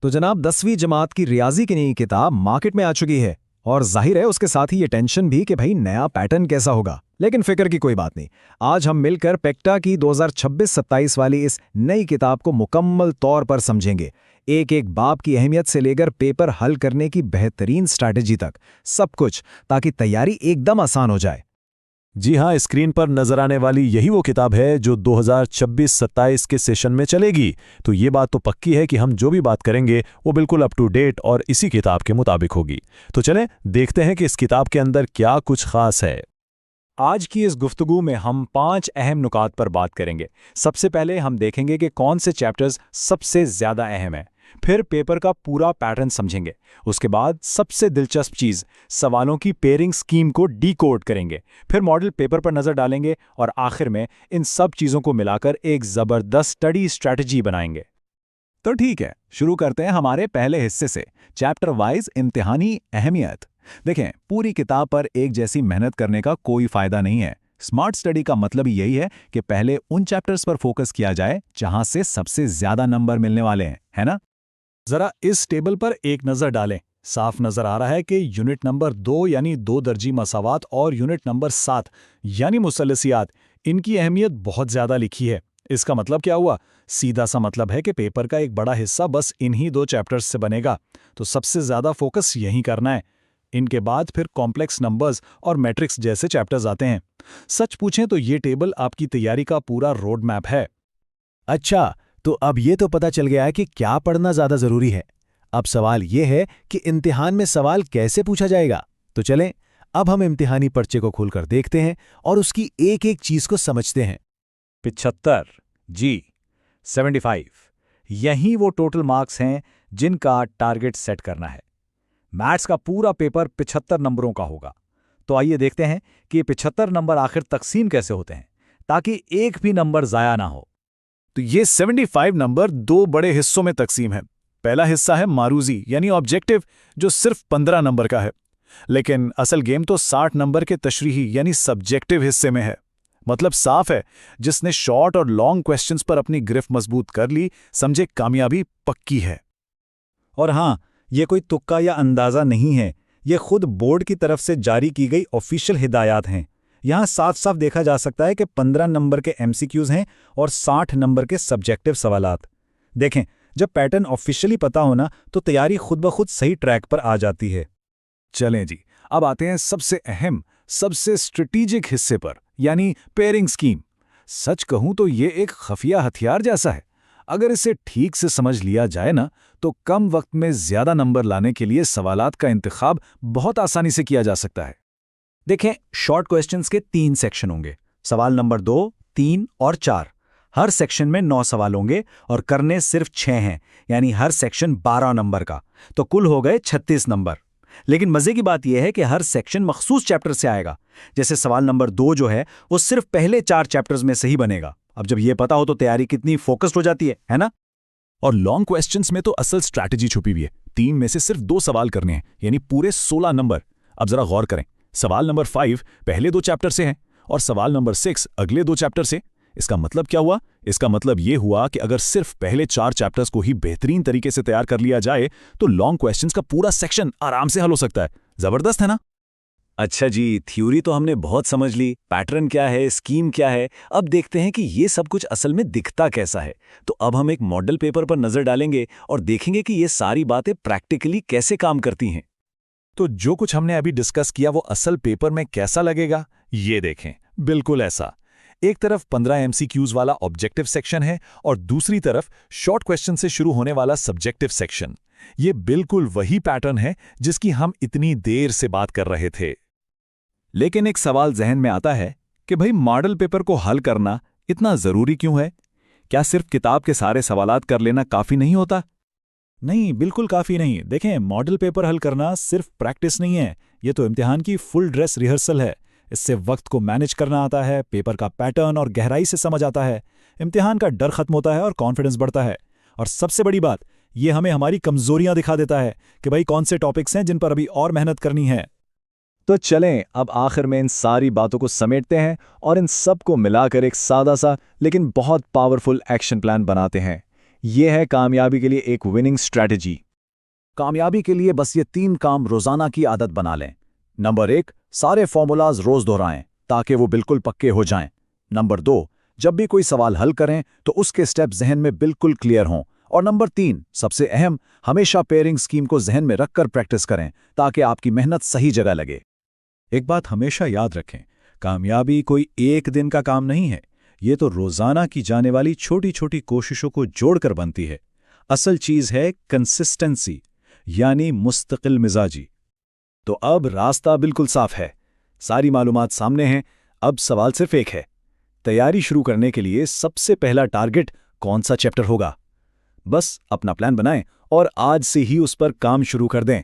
तो जनाब 10वीं जमात की रियाजी की नई किताब मार्केट में आ चुकी है और जाहिर है उसके साथ ही ये टेंशन भी कि भाई नया पैटर्न कैसा होगा। लेकिन फिक्र की कोई बात नहीं। आज हम मिलकर पेक्टा की 2026-27 वाली इस नई किताब को मुकम्मल तौर पर समझेंगे। एक एक बाब की अहमियत से लेकर पेपर हल करने की बेहतरीन स्ट्रैटेजी तक, सब कुछ, ताकि तैयारी एकदम आसान हो जाए। जी हाँ, स्क्रीन पर नजर आने वाली यही वो किताब है जो 2026-27 के सेशन में चलेगी। तो ये बात तो पक्की है कि हम जो भी बात करेंगे वो बिल्कुल अप टू डेट और इसी किताब के मुताबिक होगी। तो चलें देखते हैं कि इस किताब के अंदर क्या कुछ खास है। आज की इस गुफ्तगू में हम 5 अहम नुकात पर बात करेंगे। सबसे पहले हम देखेंगे कि कौन से चैप्टर्स सबसे ज़्यादा अहम हैं। फिर पेपर का पूरा पैटर्न समझेंगे। उसके बाद सबसे दिलचस्प चीज़, सवालों की पेयरिंग स्कीम को डीकोड करेंगे। फिर मॉडल पेपर पर नज़र डालेंगे और आखिर में इन सब चीज़ों को मिलाकर एक ज़बरदस्त स्टडी स्ट्रैटेजी बनाएंगे। तो ठीक है, शुरू करते हैं हमारे पहले हिस्से से, चैप्टर वाइज इम्तिहानी अहमियत। देखें, पूरी किताब पर एक जैसी मेहनत करने का कोई फायदा नहीं है। स्मार्ट स्टडी का मतलब यही है कि पहले उन चैप्टर्स पर फोकस किया जाए जहां से सबसे ज्यादा नंबर मिलने वाले हैं, है ना? जरा इस टेबल पर एक नज़र डालें। साफ नज़र आ रहा है कि यूनिट नंबर 2 यानी 2 दर्जी मसावात और यूनिट नंबर 7 यानी मुसल्लसियात, इनकी अहमियत बहुत ज़्यादा लिखी है। इसका मतलब क्या हुआ? सीधा सा मतलब है कि पेपर का एक बड़ा हिस्सा बस इन्हीं 2 चैप्टर्स से बनेगा। तो सबसे ज़्यादा फोकस यहीं करना है। इनके बाद फिर कॉम्प्लेक्स नंबर्स और मैट्रिक्स जैसे चैप्टर्स आते हैं। सच पूछें तो ये टेबल आपकी तैयारी का पूरा रोड मैप है। अच्छा, तो अब ये तो पता चल गया है कि क्या पढ़ना ज़्यादा ज़रूरी है। अब सवाल ये है कि इम्तिहान में सवाल कैसे पूछा जाएगा। तो चलें, अब हम इम्तिहानी पर्चे को खोलकर देखते हैं और उसकी एक एक चीज़ को समझते हैं। 75 जी 75, यही वो टोटल मार्क्स हैं जिनका टारगेट सेट करना है। मैथ्स का पूरा पेपर 75 नंबरों का होगा। तो आइए देखते हैं कि 75 नंबर आखिर तकसीम कैसे होते हैं ताकि एक भी नंबर ज़ाया ना हो। तो ये 75 नंबर 2 बड़े हिस्सों में तकसीम है। पहला हिस्सा है मारूजी यानी ऑब्जेक्टिव, जो सिर्फ 15 नंबर का है। लेकिन असल गेम तो 60 नंबर के तशरीही यानी सब्जेक्टिव हिस्से में है। मतलब साफ है, जिसने शॉर्ट और लॉन्ग क्वेश्चंस पर अपनी ग्रिफ मजबूत कर ली, समझे कामयाबी पक्की है। और हाँ, ये कोई तुक्का या अंदाज़ा नहीं है, ये खुद बोर्ड की तरफ से जारी की गई ऑफिशियल हिदायत हैं। यहाँ साफ साफ देखा जा सकता है कि 15 नंबर के एमसीक्यूज हैं और 60 नंबर के सब्जेक्टिव सवालात। देखें, जब पैटर्न ऑफिशियली पता होना तो तैयारी खुद ब खुद सही ट्रैक पर आ जाती है। चलें जी, अब आते हैं सबसे अहम, सबसे स्ट्रेटेजिक हिस्से पर, यानी पेयरिंग स्कीम। सच कहूं तो ये एक खफिया हथियार जैसा है। अगर इसे ठीक से समझ लिया जाए ना, तो कम वक्त में ज्यादा नंबर लाने के लिए सवालात का इंतखाब बहुत आसानी से किया जा सकता है। देखें, शॉर्ट क्वेश्चंस के 3 सेक्शन होंगे। सवाल नंबर 2, 3 और 4। हर सेक्शन में 9 सवाल होंगे और करने सिर्फ 6 हैं, यानी हर सेक्शन 12 नंबर का। तो कुल हो गए 36 नंबर। लेकिन मजे की बात यह है कि हर सेक्शन मखसूस चैप्टर से आएगा। जैसे सवाल नंबर 2 जो है वो सिर्फ पहले 4 चैप्टर्स में से ही बनेगा। अब जब ये पता हो तो तैयारी कितनी फोकस्ड हो जाती है ना? और लॉन्ग क्वेश्चंस में तो असल स्ट्रैटेजी छुपी हुई है। 3 में से सिर्फ 2 सवाल करने हैं, यानी पूरे 16 नंबर। अब जरा गौर करें, सवाल नंबर 5 पहले 2 चैप्टर से है और सवाल नंबर 6 अगले 2 चैप्टर से। इसका मतलब क्या हुआ? इसका मतलब ये हुआ कि अगर सिर्फ पहले 4 चैप्टर्स को ही बेहतरीन तरीके से तैयार कर लिया जाए तो लॉन्ग क्वेश्चंस का पूरा सेक्शन आराम से हल हो सकता है। जबरदस्त है ना? अच्छा जी, थ्योरी तो हमने बहुत समझ ली, पैटर्न क्या है, स्कीम क्या है। अब देखते हैं कि ये सब कुछ असल में दिखता कैसा है। तो अब हम एक मॉडल पेपर पर नजर डालेंगे और देखेंगे कि ये सारी बातें प्रैक्टिकली कैसे काम करती हैं। तो जो कुछ हमने अभी डिस्कस किया वो असल पेपर में कैसा लगेगा, ये देखें। बिल्कुल ऐसा। एक तरफ 15 एमसीक्यूज वाला ऑब्जेक्टिव सेक्शन है और दूसरी तरफ शॉर्ट क्वेश्चन से शुरू होने वाला सब्जेक्टिव सेक्शन। ये बिल्कुल वही पैटर्न है जिसकी हम इतनी देर से बात कर रहे थे। लेकिन एक सवाल जहन में आता है कि भाई, मॉडल पेपर को हल करना इतना जरूरी क्यों है? क्या सिर्फ किताब के सारे सवालात कर लेना काफी नहीं होता? नहीं, बिल्कुल काफ़ी नहीं। देखें, मॉडल पेपर हल करना सिर्फ प्रैक्टिस नहीं है, ये तो इम्तिहान की फुल ड्रेस रिहर्सल है। इससे वक्त को मैनेज करना आता है, पेपर का पैटर्न और गहराई से समझ आता है, इम्तिहान का डर खत्म होता है और कॉन्फिडेंस बढ़ता है। और सबसे बड़ी बात, ये हमें हमारी कमजोरियां दिखा देता है कि भाई कौन से टॉपिक्स हैं जिन पर अभी और मेहनत करनी है। तो चलें, अब आखिर में इन सारी बातों को समेटते हैं और इन सब को मिलाकर एक सादा सा लेकिन बहुत पावरफुल एक्शन प्लान बनाते हैं। ये है कामयाबी के लिए एक विनिंग स्ट्रैटेजी। कामयाबी के लिए बस ये 3 काम रोजाना की आदत बना लें। नंबर 1, सारे फॉर्मूलाज रोज दोहराएं ताकि वो बिल्कुल पक्के हो जाएं। नंबर 2, जब भी कोई सवाल हल करें तो उसके स्टेप जहन में बिल्कुल क्लियर हों। और नंबर 3, सबसे अहम, हमेशा पेयरिंग स्कीम को जहन में रखकर प्रैक्टिस करें ताकि आपकी मेहनत सही जगह लगे। एक बात हमेशा याद रखें, कामयाबी कोई एक दिन का काम नहीं है। ये तो रोजाना की जाने वाली छोटी छोटी कोशिशों को जोड़कर बनती है। असल चीज है कंसिस्टेंसी, यानी मुस्तकिल मिजाजी। तो अब रास्ता बिल्कुल साफ है, सारी मालूमात सामने हैं। अब सवाल सिर्फ एक है, तैयारी शुरू करने के लिए सबसे पहला टारगेट कौन सा चैप्टर होगा? बस अपना प्लान बनाएं और आज से ही उस पर काम शुरू कर दें।